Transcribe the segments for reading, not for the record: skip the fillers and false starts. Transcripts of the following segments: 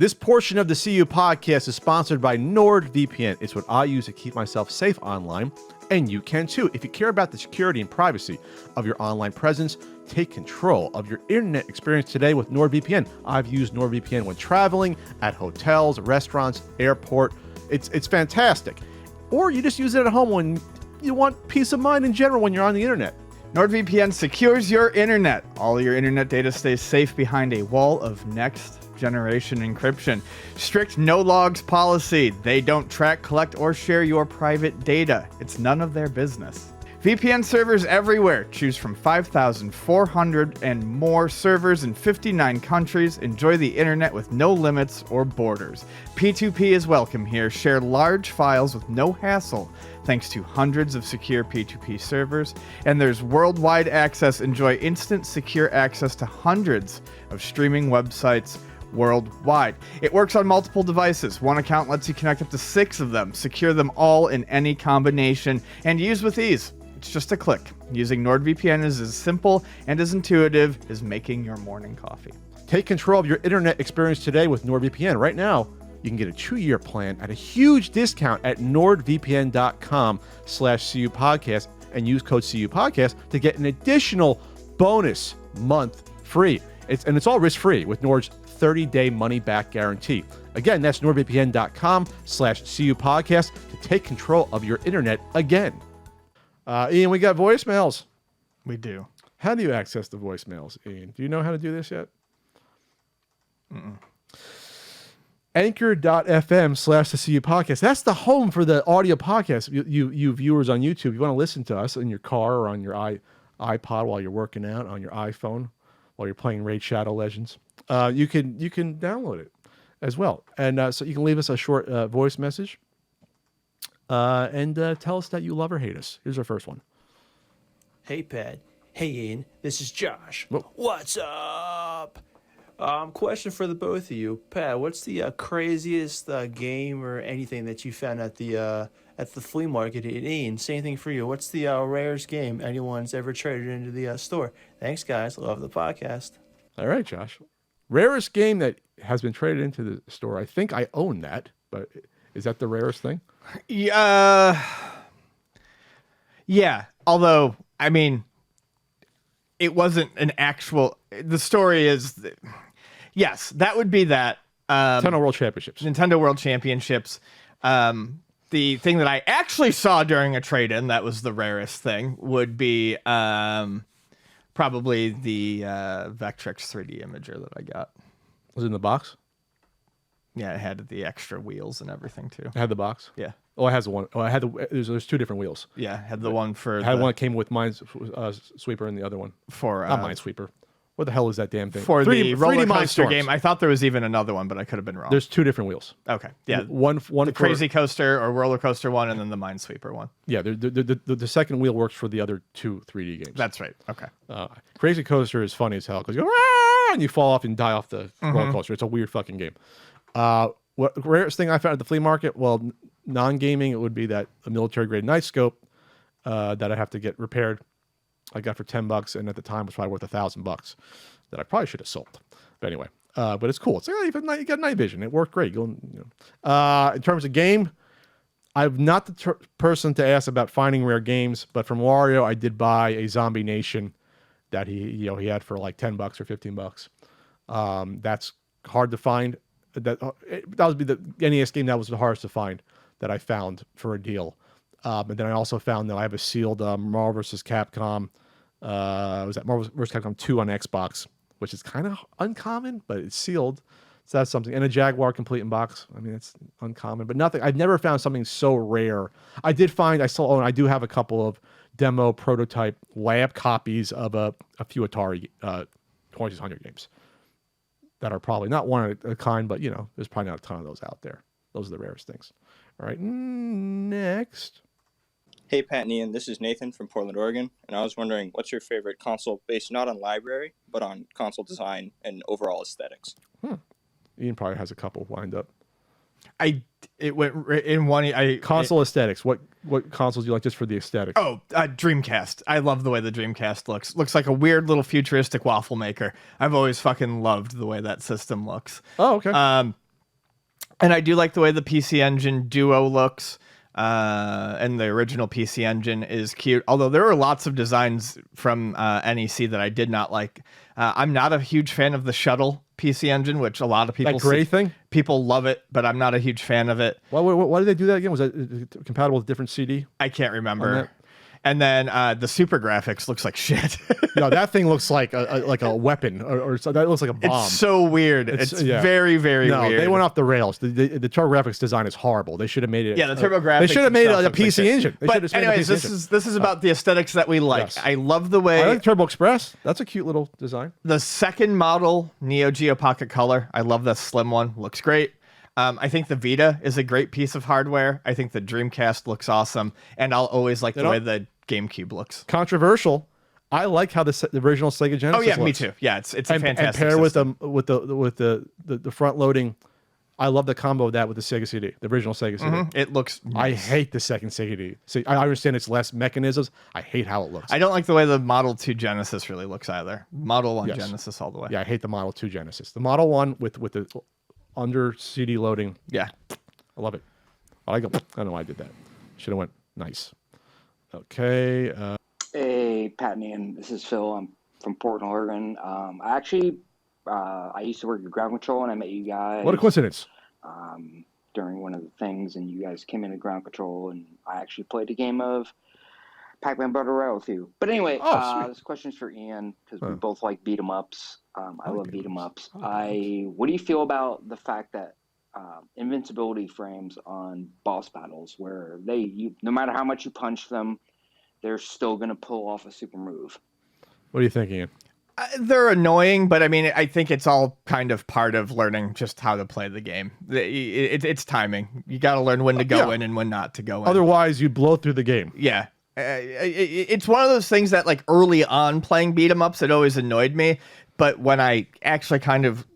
This portion of the CU podcast is sponsored by NordVPN. It's what I use to keep myself safe online, and you can too. If you care about the security and privacy of your online presence, take control of your internet experience today with NordVPN. I've used NordVPN when traveling, at hotels, restaurants, airport. It's fantastic. Or you just use it at home when you want peace of mind in general when you're on the internet. NordVPN secures your internet. All your internet data stays safe behind a wall of next-generation encryption. Strict no-logs policy. They don't track, collect, or share your private data. It's none of their business. VPN servers everywhere. Choose from 5,400 and more servers in 59 countries. Enjoy the internet with no limits or borders. P2P is welcome here. Share large files with no hassle thanks to hundreds of secure P2P servers. And there's worldwide access. Enjoy instant secure access to hundreds of streaming websites worldwide. It works on multiple devices. One account lets you connect up to 6 of them. Secure them all in any combination and use with ease. It's just a click. Using NordVPN is as simple and as intuitive as making your morning coffee. Take control of your internet experience today with NordVPN. Right now, you can get a 2-year plan at a huge discount at nordvpn.com/CU podcast and use code CU podcast to get an additional bonus month free. It's all risk-free with Nord's 30-day money-back guarantee. Again, that's nordvpn.com/CU podcast to take control of your internet again. Ian, we got voicemails. We do. How do you access the voicemails, Ian? Do you know how to do this yet? Anchor.fm/the CU podcast. That's the home for the audio podcast. You viewers on YouTube, you want to listen to us in your car or on your iPod while you're working out, on your iPhone while you're playing Raid Shadow Legends. You can download it as well. And so you can leave us a short voice message. And tell us that you love or hate us. Here's our first one. Hey, Pat. Hey, Ian. This is Josh. Whoa. What's up? Question for the both of you. Pat, what's the craziest game or anything that you found at the flea market? And Ian, same thing for you. What's the rarest game anyone's ever traded into the store? Thanks, guys. Love the podcast. All right, Josh. Rarest game that has been traded into the store. I think I own that, but is that the rarest thing? Yeah. Although, I mean, it wasn't an actual. The story is, yes, that would be that. Nintendo World Championships. Nintendo World Championships. The thing that I actually saw during a trade-in that was the rarest thing would be probably the Vectrex 3D Imager that I got. Was it in the box? Yeah, it had the extra wheels and everything too. It had the box? Yeah. Oh, it has the one. Oh, I had the. There's 2 different wheels. Yeah, had the one for. I had one that came with Minesweeper and the other one for not Minesweeper. What the hell is that damn thing? For 3D, the roller coaster Mindstorms. game. I thought there was even another one, but I could have been wrong. There's 2 different wheels. Okay. Yeah. One the Crazy Coaster or roller coaster one, and then the Minesweeper one. Yeah. The second wheel works for the other 2 3D games. That's right. Okay. Crazy Coaster is funny as hell because you go "Rah!" and you fall off and die off the roller coaster. It's a weird fucking game. What rarest thing I found at the flea market? Well, non-gaming, it would be that a military-grade night scope that I have to get repaired. I got for $10, and at the time was probably worth $1,000 that I probably should have sold. But anyway, but it's cool. It's you got night vision. It worked great. In terms of game, I'm not the person to ask about finding rare games, but from Wario, I did buy a Zombie Nation that he had for like $10 or $15. That's hard to find. That would be the NES game that was the hardest to find that I found for a deal. And then I also found that I have a sealed Marvel vs. Capcom. Was that Marvel vs. Capcom 2 on Xbox, which is kind of uncommon, but it's sealed. So that's something. And a Jaguar complete in box. I mean, it's uncommon, but nothing. I've never found something so rare. I do have a couple of demo prototype lab copies of a few Atari 2600 games that are probably not one of a kind, but there's probably not a ton of those out there. Those are the rarest things. All right, next. Hey, Pat and Ian, this is Nathan from Portland, Oregon, and I was wondering, what's your favorite console based not on library, but on console design and overall aesthetics? Ian probably has a couple lined up. It went in one. Aesthetics. What consoles do you like just for the aesthetics? Oh, Dreamcast. I love the way the Dreamcast looks. Looks like a weird little futuristic waffle maker. I've always fucking loved the way that system looks. Oh, okay. And I do like the way the PC Engine Duo looks. And the original PC Engine is cute. Although there are lots of designs from NEC that I did not like. I'm not a huge fan of the shuttle PC Engine, which a lot of people That gray thing? People love it, but I'm not a huge fan of it. Why did they do that again? Was that compatible with different CD? I can't remember. And then the super graphics looks like shit. No, that thing looks like a weapon, or that looks like a bomb. It's so weird. It's very, very weird. They went off the rails. The TurboGrafx design is horrible. They should have made it. Yeah, the TurboGrafx. They should have made it like a PC engine. But anyways, this is about the aesthetics that we like. Yes. I love the way. I like Turbo Express. That's a cute little design. The second model, Neo Geo Pocket Color. I love the slim one. Looks great. I think the Vita is a great piece of hardware. I think the Dreamcast looks awesome, and I'll always like the way the GameCube looks. Controversial. I like how the original Sega Genesis. Oh yeah, looks. me too. Yeah, it's a fantastic. And pair system. with the front loading. I love the combo of that with the Sega CD, the original Sega CD. It looks. I Nice. hate the second Sega CD. See, I understand it's less mechanisms. I hate how it looks. I don't like the way the Model 2 Genesis really looks either. Model 1 Genesis all the way. Yeah, I hate the Model 2 Genesis. The Model 1 with the under CD loading. Yeah. I love it. I like it. I don't know why I did that. Should have went nice. Okay. Hey, Pat and Ian, this is Phil. I'm from Portland, Oregon. I used to work at Ground Control, and I met you guys. What a coincidence. During one of the things, and you guys came into Ground Control, and I actually played a game of Pac-Man Battle Royale with you. But anyway, this question's for Ian, because we both like beat 'em ups. I love beat 'em ups. What do you feel about the fact that invincibility frames on boss battles, where no matter how much you punch them, they're still going to pull off a super move? What are you thinking, Ian? They're annoying, but I mean, I think it's all kind of part of learning just how to play the game. It's timing. You got to learn when to go in and when not to go in. Otherwise, you blow through the game. Yeah. It's one of those things that, like, early on playing beat 'em ups, it always annoyed me. But when I actually kind of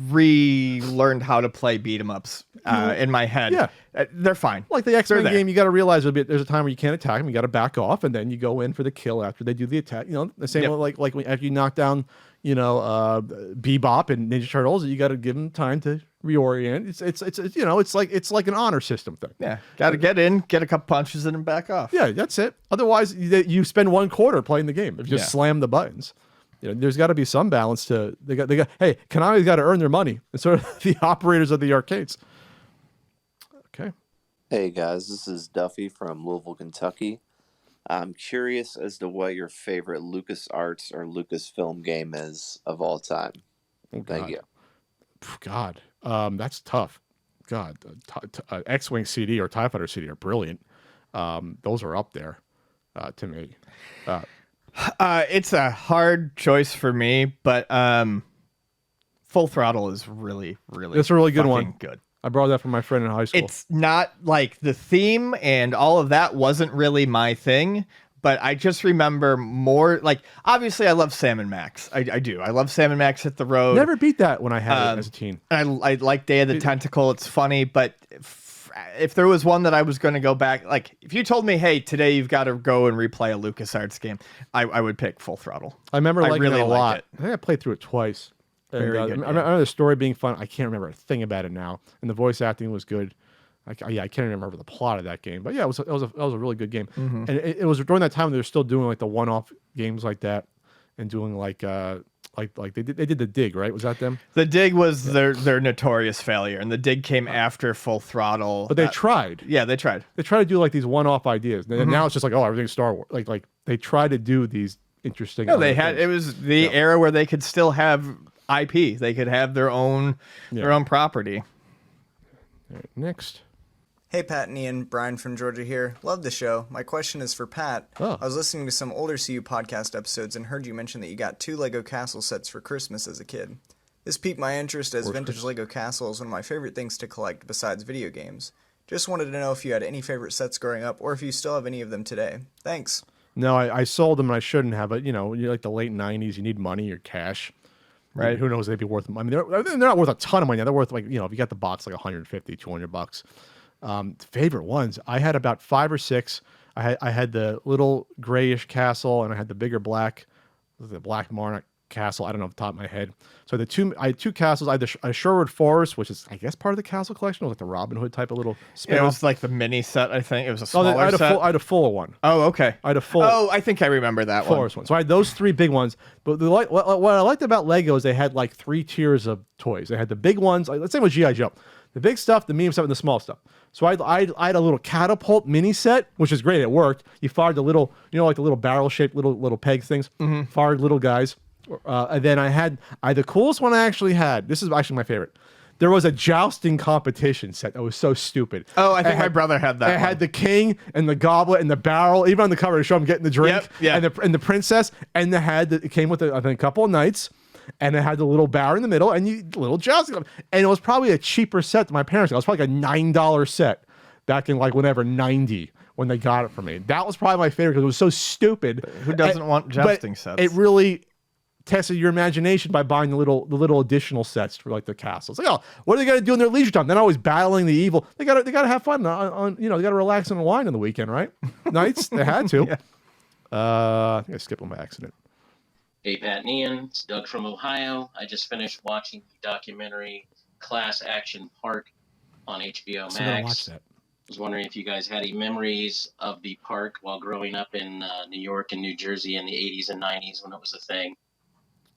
relearned how to play beat 'em ups in my head, they're fine. Like the X-Men game, you got to realize there's a time where you can't attack them. You got to back off, and then you go in for the kill after they do the attack. You know, the same way, like when, after you knock down, Bebop and Ninja Turtles, you got to give them time to reorient. It's like an honor system thing. Yeah, got to get in, get a couple punches, and then back off. Yeah, that's it. Otherwise, you spend 1/4 playing the game if you just slam the buttons. There's got to be some balance to they got. Hey, Konami's got to earn their money. And sort of the operators of the arcades. Okay. Hey guys, this is Duffy from Louisville, Kentucky. I'm curious as to what your favorite LucasArts or Lucasfilm game is of all time. Thank you. God, that's tough. God, X-Wing CD or TIE Fighter CD are brilliant. Those are up there to me. It's a hard choice for me, but Full Throttle is really, really. It's a really good one. Good. I borrowed that from my friend in high school. It's not like the theme and all of that wasn't really my thing, but I just remember more like, obviously I love Sam and Max. I do. I love Sam and Max Hit the Road. Never beat that when I had it as a teen. I like Day of the Tentacle. It's funny, but if there was one that I was going to go back, like if you told me, hey, today you've got to go and replay a LucasArts game, I would pick Full Throttle. I remember liking it a lot. It. I think I played through it twice. Very good. I remember the story being fun. I can't remember a thing about it now. And the voice acting was good. I can't remember the plot of that game. But yeah, it was a really good game. Mm-hmm. And it was during that time they were still doing like the one-off games like that and doing like they did the Dig, right? Was that them? The Dig was their notorious failure, and the Dig came after Full Throttle. But they tried. Yeah, they tried. They tried to do like these one-off ideas. And now it's just like, oh, everything's Star Wars. Like they tried to do these interesting. No, they had. Things. It was the era where they could still have IP. They could have their own property. All right, next. Hey Pat and Ian, Brian from Georgia here. Love the show. My question is for Pat. I was listening to some older CU podcast episodes and heard you mention that you got 2 Lego castle sets for Christmas as a kid. This piqued my interest as vintage Lego castle is one of my favorite things to collect besides video games. Just wanted to know if you had any favorite sets growing up or if you still have any of them today. Thanks. No, I sold them and I shouldn't have, but you're like the late 90s, you need money or cash. Right. Who knows? They'd be worth. I mean, they're not worth a ton of money. They're worth like, if you got the box, like $150, $200. Favorite ones. I had about 5 or 6. I had the little grayish castle and I had the bigger black, the black monarch castle. I don't know off the top of my head. So I had two castles. I had a Sherwood Forest, which is I guess part of the castle collection. It was like the Robin Hood type of little spin-off. It was like the mini set, I think. It was a smaller I set. had a full one. Oh, okay. I had a full. Oh, I think I remember that Forest one. So I had those three big ones. But what I liked about Lego is they had like 3 tiers of toys. They had the big ones. Like, let's say with G.I. Joe. The big stuff, the medium stuff, and the small stuff. So I had a little catapult mini set, which is great. It worked. You fired the little, like the little barrel-shaped little peg things. Fired little guys. And then I had the coolest one I actually had. This is actually my favorite. There was a jousting competition set that was so stupid. Oh, I think my brother had that. It had the king and the goblet and the barrel. Even on the cover, to show him getting the drink. Yep. And the princess. And it came with I think a couple of knights. And it had the little bar in the middle and little jousting. And it was probably a cheaper set than my parents got. It was probably like a $9 set back in like whenever 90 when they got it for me. That was probably my favorite because it was so stupid. Who doesn't want jousting sets? It really tested your imagination by buying the little additional sets for like the castles. Like, oh, what are they got to do in their leisure time? They're always battling the evil. They got to have fun on they got to relax and unwind on the weekend, right? Nights they had to. Yeah. I think I skipped one by accident. Hey, Pat and Ian, it's Doug from Ohio. I just finished watching the documentary Class Action Park on HBO Max. So I gotta watch that. I was wondering if you guys had any memories of the park while growing up in New York and New Jersey in the 80s and 90s when it was a thing.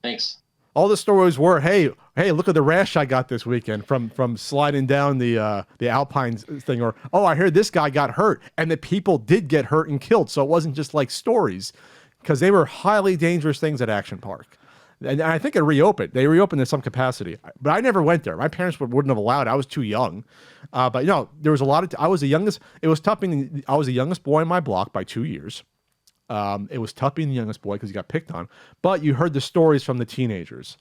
Thanks. All the stories were, hey, look at the rash I got this weekend from sliding down the Alpine thing, or I heard this guy got hurt, and the people did get hurt and killed. So it wasn't just like stories, because they were highly dangerous things at Action Park. And I think it reopened. They reopened in some capacity, but I never went there. My parents wouldn't have allowed. I was too young. But there was a lot of. I was the youngest. It was tough being. I was the youngest boy in my block by 2 years. It was tough being the youngest boy because you got picked on. But you heard the stories from the teenagers.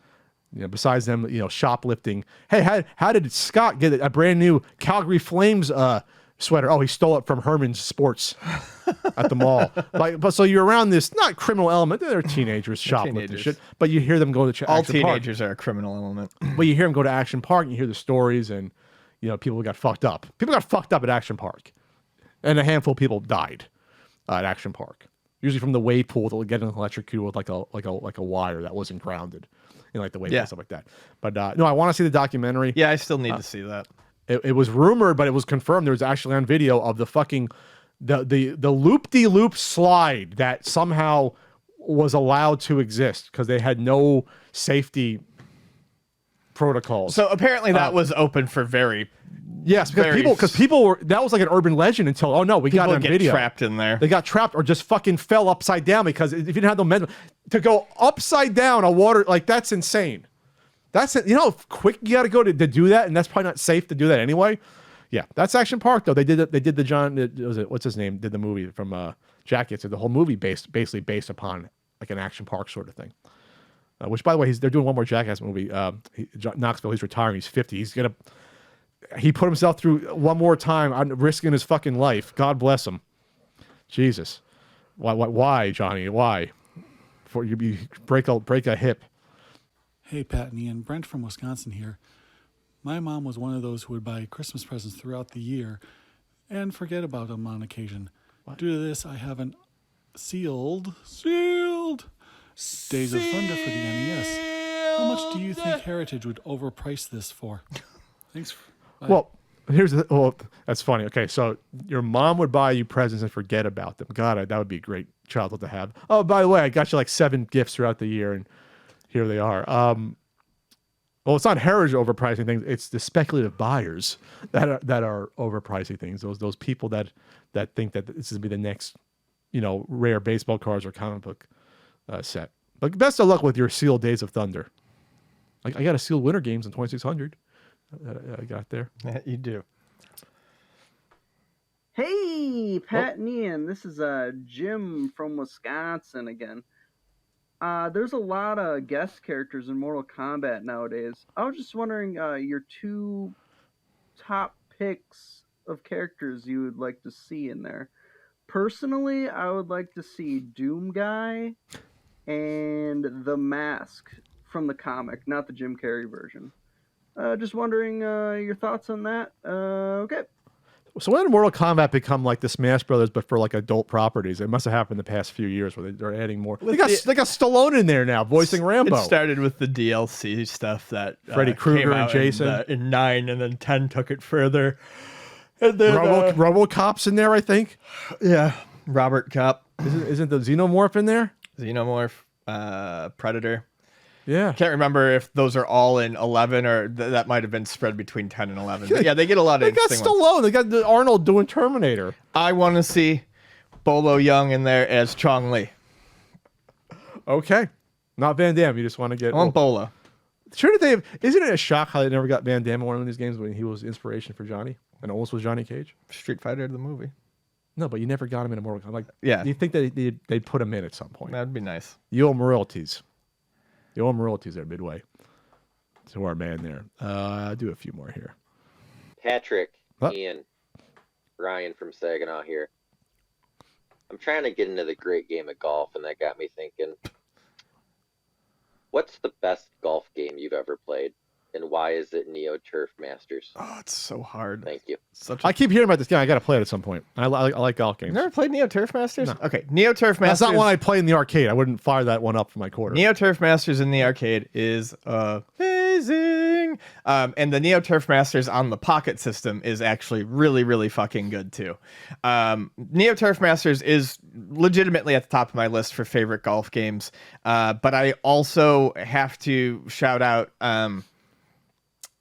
Besides them, shoplifting. Hey, how did Scott get a brand new Calgary Flames sweater? Oh, he stole it from Herman's Sports at the mall. But so you're around this not criminal element. They're teenagers shoplifting shit. But you hear them go to all Action teenagers Park. are a criminal element. But you hear them go to Action Park, and you hear the stories, and people got fucked up. People got fucked up at Action Park, and a handful of people died at Action Park. Usually from the wave pool, they'll get electrocuted with like a wire that wasn't grounded, like the wave pool, stuff like that. But no, I want to see the documentary. Yeah, I still need to see that. It was rumored, but it was confirmed. There was actually on video of the fucking the loop-de-loop slide that somehow was allowed to exist because they had no safety protocols. So apparently that was open for because people were, that was like an urban legend until we got it on video. Trapped in there. They got trapped or just fucking fell upside down because if you didn't have the mental to go upside down a water, like that's insane. That's it. How quick you got to go to do that, and that's probably not safe to do that anyway. Yeah, that's Action Park though. They did it. They did the John. What's his name? Did the movie from Jackass? The whole movie basically based upon like an Action Park sort of thing. Which, by the way, they're doing one more Jackass movie. Knoxville. He's retiring. He's 50. He put himself through one more time, risking his fucking life. God bless him. Jesus, why, Johnny? Why? For you break a hip. Hey, Pat and Ian. Brent from Wisconsin here. My mom was one of those who would buy Christmas presents throughout the year and forget about them on occasion. What? Due to this, I haven't sealed Days of Thunder for the NES. How much do you think Heritage would overprice this for? Thanks. Bye. Well, that's funny. Okay, so your mom would buy you presents and forget about them. God, that would be a great childhood to have. Oh, by the way, I got you like 7 gifts throughout the year, and here they are. Well, it's not Heritage overpricing things; it's the speculative buyers that are overpricing things. Those people that think that this is gonna be the next, rare baseball cards or comic book set. But best of luck with your sealed Days of Thunder. I got a sealed Winter Games in 2600. I got there. Yeah, you do. Hey, Pat and Ian. This is Jim from Wisconsin again. There's a lot of guest characters in Mortal Kombat nowadays. I was just wondering your 2 top picks of characters you would like to see in there. Personally, I would like to see Doom Guy and The Mask from the comic, not the Jim Carrey version. Just wondering your thoughts on that. Okay. So when did Mortal Kombat become like the Smash Brothers, but for like adult properties? It must have happened the past few years where they're adding more. They got Stallone in there now, voicing Rambo. It started with the DLC stuff that Freddy Krueger came and out Jason in 9, and then 10 took it further. And then RoboCop's in there, I think. Yeah, Robert Cop. Isn't the Xenomorph in there? Xenomorph, Predator. Yeah. Can't remember if those are all in 11 or that might have been spread between 10 and 11. But yeah, they get a lot of interesting ones. They got Stallone. They got Arnold doing Terminator. I want to see Bolo Young in there as Chong Li. Okay. Not Van Damme. You just want to get... I want Bolo. Sure that isn't it a shock how they never got Van Damme in one of these games when he was inspiration for Johnny? And almost was Johnny Cage? Street Fighter, the movie. No, but you never got him in a Mortal Kombat. Like, yeah. You think that they'd put him in at some point? That'd be nice. You owe him royalties. You owe him royalties there, Midway. To our man there. I'll do a few more here. Patrick, Ian, Ryan from Saginaw here. I'm trying to get into the great game of golf, and that got me thinking. What's the best golf game you've ever played? And why is it Neo Turf Masters? Oh, it's so hard. Thank you. I keep hearing about this game. I got to play it at some point. I like golf games. You never played Neo Turf Masters? No. Okay, Neo Turf Masters. That's not one I play in the arcade. I wouldn't fire that one up for my quarter. Neo Turf Masters in the arcade is amazing. And the Neo Turf Masters on the Pocket system is actually really, really fucking good too. Neo Turf Masters is legitimately at the top of my list for favorite golf games. But I also have to shout out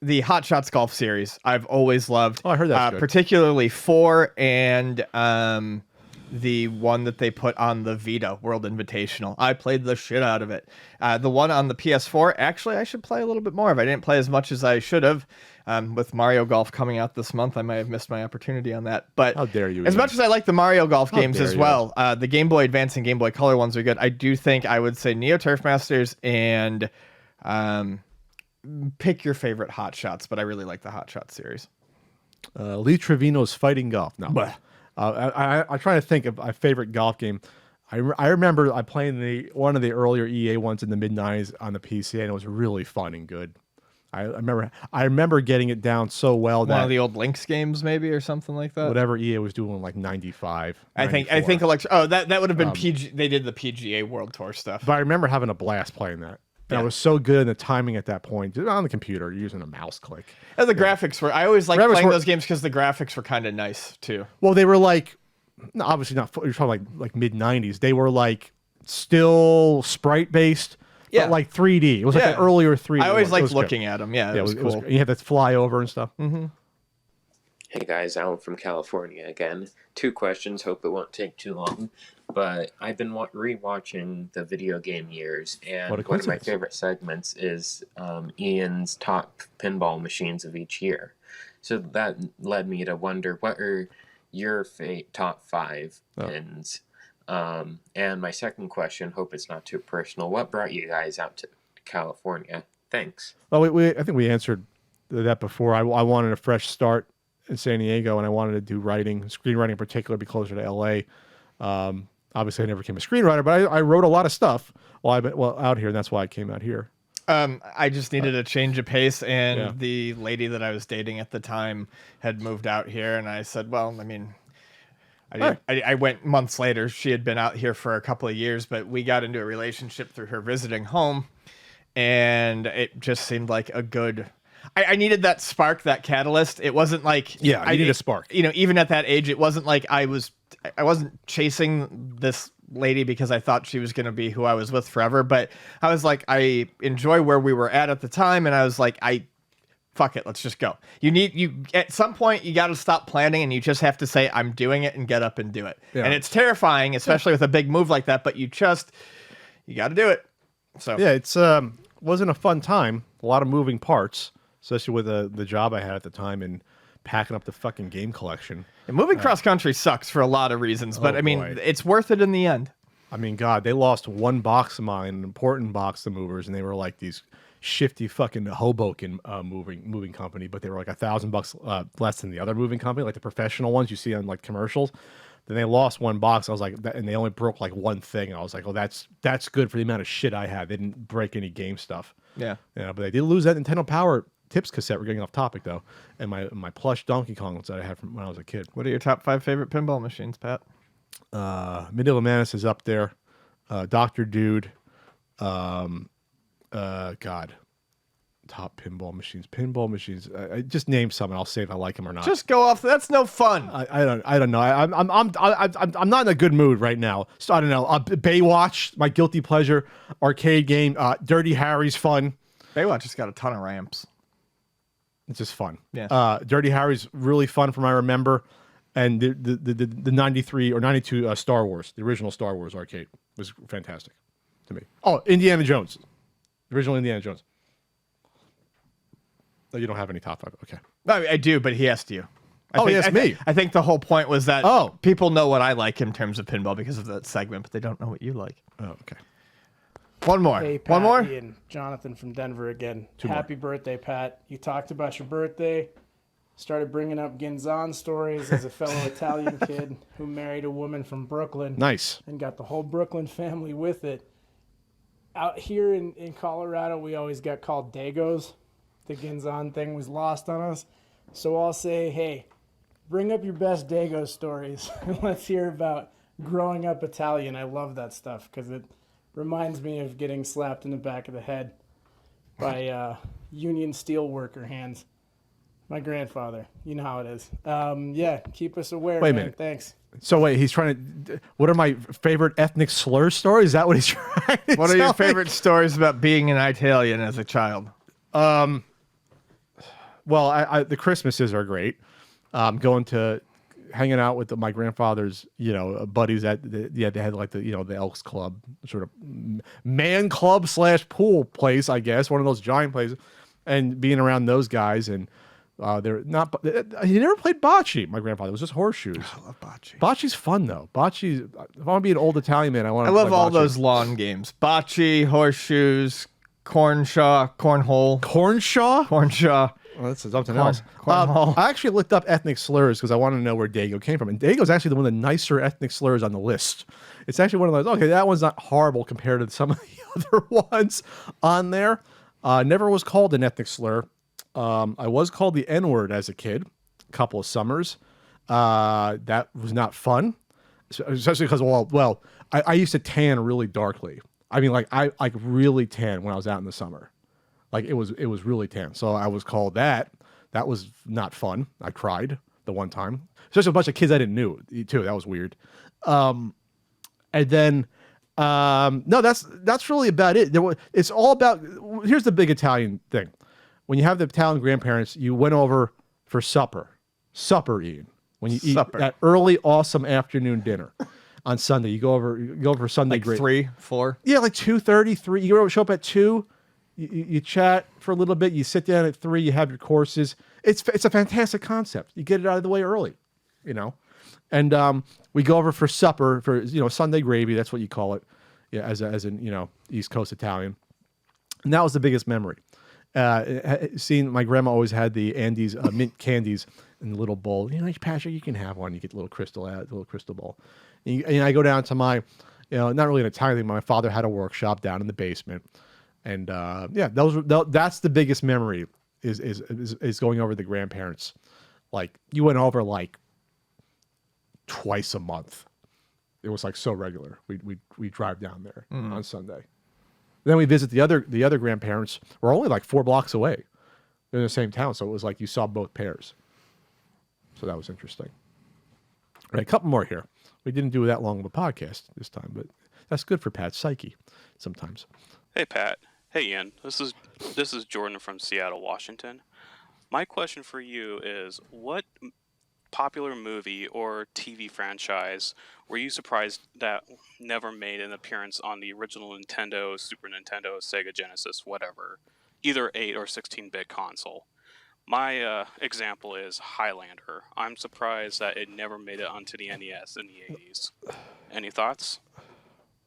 the Hot Shots Golf series. I've always loved. Oh, I heard that. Particularly 4 and the one that they put on the Vita World Invitational. I played the shit out of it. The one on the PS4, actually, I should play a little bit more of. I didn't play as much as I should have. With Mario Golf coming out this month, I might have missed my opportunity on that. But how dare you? As much as I like the Mario Golf games as well, the Game Boy Advance and Game Boy Color ones are good. I do think I would say Neo Turf Masters and pick your favorite Hot Shots, but I really like the Hot Shots series. Lee Trevino's Fighting Golf. No, I'm trying to think of my favorite golf game. I remember I playing one of the earlier EA ones in the mid-90s on the PC, and it was really fun and good. I remember getting it down so well that one of the old Lynx games, maybe, or something like that. Whatever EA was doing, like 95. I think that would have been PG. They did the PGA World Tour stuff. But I remember having a blast playing that. And I was so good in the timing at that point. On the computer, you're using a mouse click. And the graphics were... I always liked playing those games because the graphics were kind of nice, too. Well, they were like... obviously not... You're talking like mid-90s. They were like still sprite-based, but like 3D. It was like an earlier 3D. I always liked looking at them. Yeah, it was cool. You had to fly over and stuff. Mm-hmm. Hey guys, Alan from California again. 2 questions, hope it won't take too long. But I've been rewatching the video game years, and one of my favorite segments is Ian's top pinball machines of each year. So that led me to wonder, what are your top 5 pins? And my second question, hope it's not too personal, what brought you guys out to California? Thanks. Well, I think we answered that before. I wanted a fresh start in San Diego, and I wanted to do screenwriting in particular, be closer to LA. Obviously, I never became a screenwriter, but I wrote a lot of stuff while out here, and that's why I came out here. I just needed a change of pace, and the lady that I was dating at the time had moved out here, and I said, well, I mean, I went months later. She had been out here for a couple of years, but we got into a relationship through her visiting home, and it just seemed like a good... I needed that spark, that catalyst. It wasn't like... Yeah, I needed a spark. You know, even at that age, it wasn't like I wasn't chasing this lady because I thought she was going to be who I was with forever. But I was like, I enjoy where we were at the time. And I was like, fuck it, let's just go. At some point, you got to stop planning and you just have to say, I'm doing it, and get up and do it. Yeah. And it's terrifying, especially with a big move like that, but you got to do it. So yeah, it's wasn't a fun time. A lot of moving parts, especially with the job I had at the time and packing up the fucking game collection. And moving cross country sucks for a lot of reasons, but I mean, it's worth it in the end. I mean, God, they lost one box of mine, an important box of movers, and they were like these shifty fucking Hoboken moving company, but they were like $1,000 less than the other moving company, like the professional ones you see on like commercials. Then they lost one box. I was like, and they only broke like one thing. I was like, oh, that's good for the amount of shit I had. They didn't break any game stuff. Yeah. Yeah, but they did lose that Nintendo Power Tips cassette. We're getting off topic though, and my plush Donkey Kong that I had from when I was a kid. What are your top 5 favorite pinball machines, Pat? Medieval Manus is up there. Dr. Dude. God. Top pinball machines. I just name some, and I'll say if I like them or not. Just go off. That's no fun. I don't know. I'm not in a good mood right now. So I don't know. Baywatch, my guilty pleasure arcade game. Dirty Harry's fun. Baywatch has got a ton of ramps. It's just fun. Yeah. Dirty Harry's really fun from what I remember, and the 93 or 92 Star Wars, the original Star Wars arcade was fantastic to me. Oh, Indiana Jones, the original Indiana Jones. No, you don't have any top 5. Okay. I do, but he asked you. Me. I think the whole point was that people know what I like in terms of pinball because of that segment, but they don't know what you like. Oh, okay. One more. Hey, Pat, One more? Ian, Jonathan from Denver again. Two more. Happy birthday, Pat. You talked about your birthday, started bringing up Ginzan stories as a fellow Italian kid who married a woman from Brooklyn. Nice. And got the whole Brooklyn family with it. Out here in Colorado, we always got called Dagos. The Ginzan thing was lost on us. So I'll say, hey, bring up your best Dago stories. Let's hear about growing up Italian. I love that stuff because it reminds me of getting slapped in the back of the head by union steel worker hands. My grandfather. You know how it is. Yeah, keep us aware. Wait a man. minute. Thanks. So wait, he's trying to. What are my favorite ethnic slur stories? Is that what he's trying to What are your tell me? favorite stories about being an Italian as a child? Well, the Christmases are great. Going to hanging out with my grandfather's, buddies they had like the Elks Club, sort of man club / pool place, I guess, one of those giant places, and being around those guys. And they're not. He never played bocce. My grandfather, it was just horseshoes. I love bocce. Bocce's fun though. Bocce. If I want to be an old Italian man, I love all bocce. those lawn games: bocce, horseshoes, cornshaw, cornhole, cornshaw. Well, that's something else. I actually looked up ethnic slurs because I wanted to know where Dago came from. And Dago's actually one of the nicer ethnic slurs on the list. It's actually one of those, okay, that one's not horrible compared to some of the other ones on there. Never was called an ethnic slur. I was called the N-word as a kid, a couple of summers. That was not fun, especially because, I used to tan really darkly. I mean, I really tan when I was out in the summer. Like it was really tan. So I was called that. That was not fun. I cried the one time. Especially a bunch of kids I didn't know too. That was weird. And then no, that's really about it. It's all about. Here's the big Italian thing. When you have the Italian grandparents, you went over for supper. Supper, Ian. When you eat that early, awesome afternoon dinner on Sunday, you go over for Sunday. Like 3, 4. Yeah, like 2:30, 3. You show up at 2. You chat for a little bit. You sit down at 3. You have your courses. It's a fantastic concept. You get it out of the way early, And we go over for supper for Sunday gravy. That's what you call it, as an East Coast Italian. And that was the biggest memory. Seeing my grandma always had the Andes mint candies in the little bowl. Patrick, you can have one. You get the little crystal ball. And I go down to my, not really an Italian thing. My father had a workshop down in the basement. And that's the biggest memory is going over the grandparents. Like you went over like twice a month. It was like so regular. We drive down there on Sunday. Then we visit the other grandparents. We're only like 4 blocks away. They're in the same town, so it was like you saw both pairs. So that was interesting. All right, a couple more here. We didn't do that long of a podcast this time, but that's good for Pat's psyche sometimes. Hey Pat. Hey Ian, this is Jordan from Seattle, Washington. My question for you is, what popular movie or TV franchise were you surprised that never made an appearance on the original Nintendo, Super Nintendo, Sega Genesis, whatever, either 8 or 16-bit console? My example is Highlander. I'm surprised that it never made it onto the NES in the 80s. Any thoughts?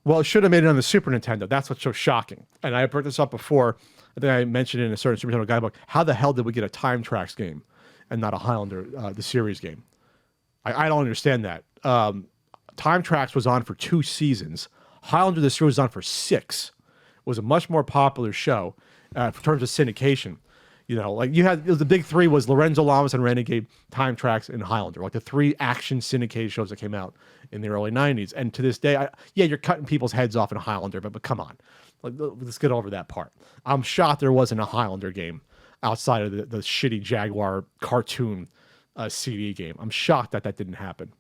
Well, it should have made it on the Super Nintendo. That's what's so shocking. And I brought this up before. I think I mentioned it in a certain Super Nintendo guidebook. How the hell did we get a Time Tracks game and not a Highlander, the series game? I don't understand that. Time Tracks was on for 2 seasons. Highlander, the series, was on for 6. It was a much more popular show in terms of syndication. You know, like you had the big three was Lorenzo Lamas and Renegade, Time Trax, and Highlander, like the 3 action syndicated shows that came out in the early 90s. And to this day, you're cutting people's heads off in Highlander, but come on, like, let's get over that part. I'm shocked there wasn't a Highlander game outside of the shitty Jaguar cartoon CD game. I'm shocked that didn't happen.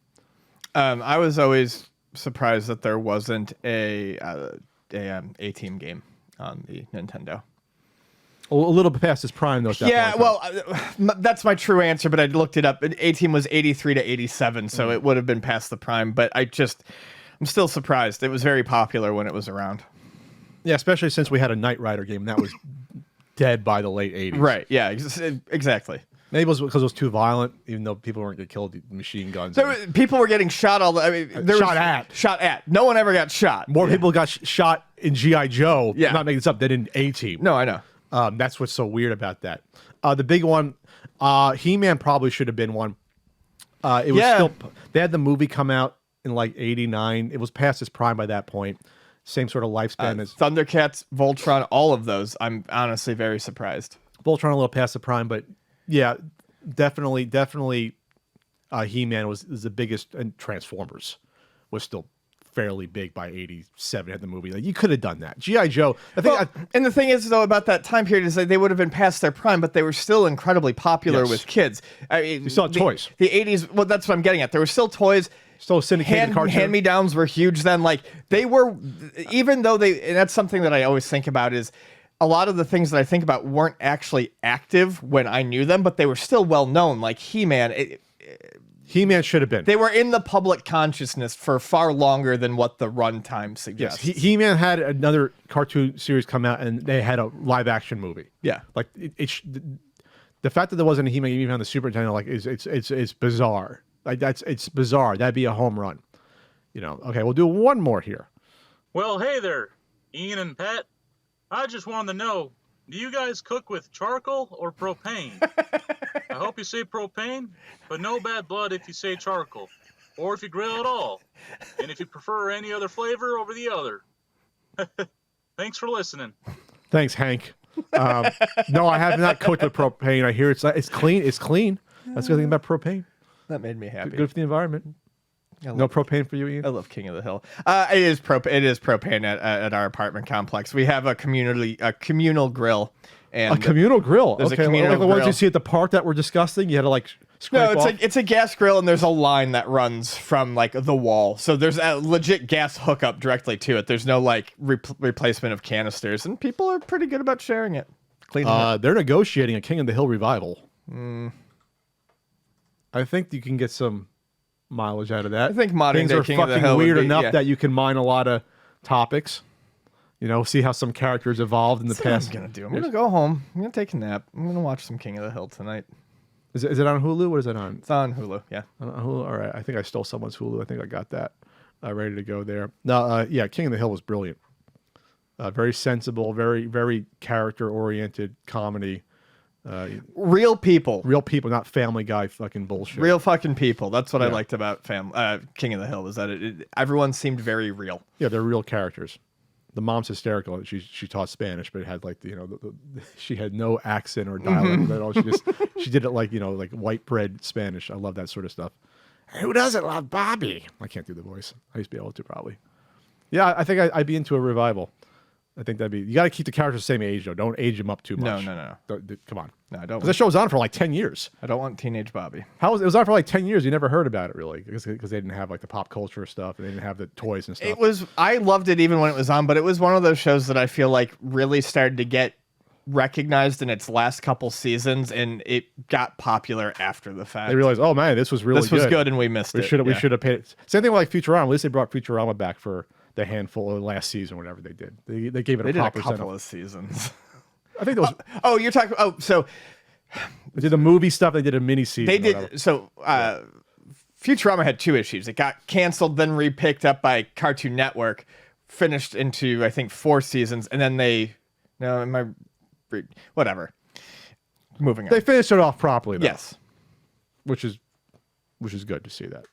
I was always surprised that there wasn't a A-Team game on the Nintendo. A little bit past his prime, though. Yeah, well, that's my true answer, but I looked it up. A-Team was 83 to 87, so it would have been past the prime, but I'm still surprised. It was very popular when it was around. Yeah, especially since we had a Knight Rider game that was dead by the late 80s. Right, yeah, exactly. Maybe it was because it was too violent, even though people weren't getting killed with machine guns. People were getting shot Shot at. No one ever got shot. More people got shot in G.I. Joe, I'm not making this up, than in A-Team. No, I know. That's what's so weird about that. The big one, He-Man probably should have been one. It was still, they had the movie come out in like 89. It was past its prime by that point. Same sort of lifespan as Thundercats, Voltron, all of those. I'm honestly very surprised. Voltron a little past the prime, but yeah, definitely He-Man was the biggest, and Transformers was still fairly big by 87. Had the movie, like, you could have done that. G.I. Joe, and the thing is, though, about that time period is that they would have been past their prime, but they were still incredibly popular with kids. I mean, you saw toys. The 80s, well, that's what I'm getting at. There were still toys. Still syndicated cartoon. Hand-me-downs were huge then. Like, they were, even though and that's something that I always think about is, a lot of the things that I think about weren't actually active when I knew them, but they were still well known. Like He-Man. He-Man should have been. They were in the public consciousness for far longer than what the runtime suggests. Yes, He-Man had another cartoon series come out, and they had a live-action movie. Yeah, like the fact that there wasn't a He-Man even on the Super Nintendo, like, it's bizarre. Like it's bizarre. That'd be a home run. You know. Okay, we'll do one more here. Well, hey there, Ian and Pat. I just wanted to know, do you guys cook with charcoal or propane? I hope you say propane, but no bad blood if you say charcoal, or if you grill at all, and if you prefer any other flavor over the other. Thanks for listening. Thanks, Hank. No, I have not cooked with propane. I hear it's clean. It's clean. That's the good thing about propane. That made me happy. Good for the environment. No propane for you, Ian? I love King of the Hill. It is propane at our apartment complex. We have a communal grill. And a communal grill? There's okay, a communal like the grill. ones you see at the park that we're discussing? You had to like scrape off? It's a gas grill, and there's a line that runs from like the wall. So there's a legit gas hookup directly to it. There's no like replacement of canisters, and people are pretty good about sharing it. They're negotiating a King of the Hill revival. I think you can get some mileage out of that. I think modern things day are King of the fucking Hill weird would be, enough that you can mine a lot of topics. You know, see how some characters evolved in the past. I'm gonna go home. I'm gonna take a nap. I'm gonna watch some King of the Hill tonight. Is it on Hulu? What is it on? It's on Hulu. Yeah. On Hulu. All right. I think I stole someone's Hulu. I think I got that ready to go there. No, yeah. King of the Hill was brilliant. Very sensible. Very, very character-oriented comedy. Real people, not Family Guy fucking bullshit. Real fucking people. That's what I liked about King of the Hill, is that everyone seemed very real. Yeah, they're real characters. The mom's hysterical. She taught Spanish, but it had like she had no accent or dialect at all. She did it like like white bread Spanish. I love that sort of stuff. Who doesn't love Bobby? I can't do the voice. I used to be able to probably. Yeah, I think I'd be into a revival. I think that'd be. You got to keep the characters the same age though. Don't age them up too much. No. Come on. No, I don't. Because the show was on for like 10 years. I don't want teenage Bobby. It was on for like 10 years. You never heard about it really, because they didn't have like the pop culture stuff, and they didn't have the toys and stuff. I loved it even when it was on, but it was one of those shows that I feel like really started to get recognized in its last couple seasons, and it got popular after the fact. They realized, oh man, this was really good. This was good, and we missed it. We should have paid it. Same thing with like Futurama. At least they brought Futurama back for the handful of last season, whatever they did. They gave it a proper couple of seasons. I think those. You're talking. So they did the movie stuff. They did a mini season. They did. So Futurama had 2 issues. It got canceled, then repicked up by Cartoon Network, finished into I think 4 seasons, and then whatever. Moving on. They finished it off properly, though. Yes, which is good to see that.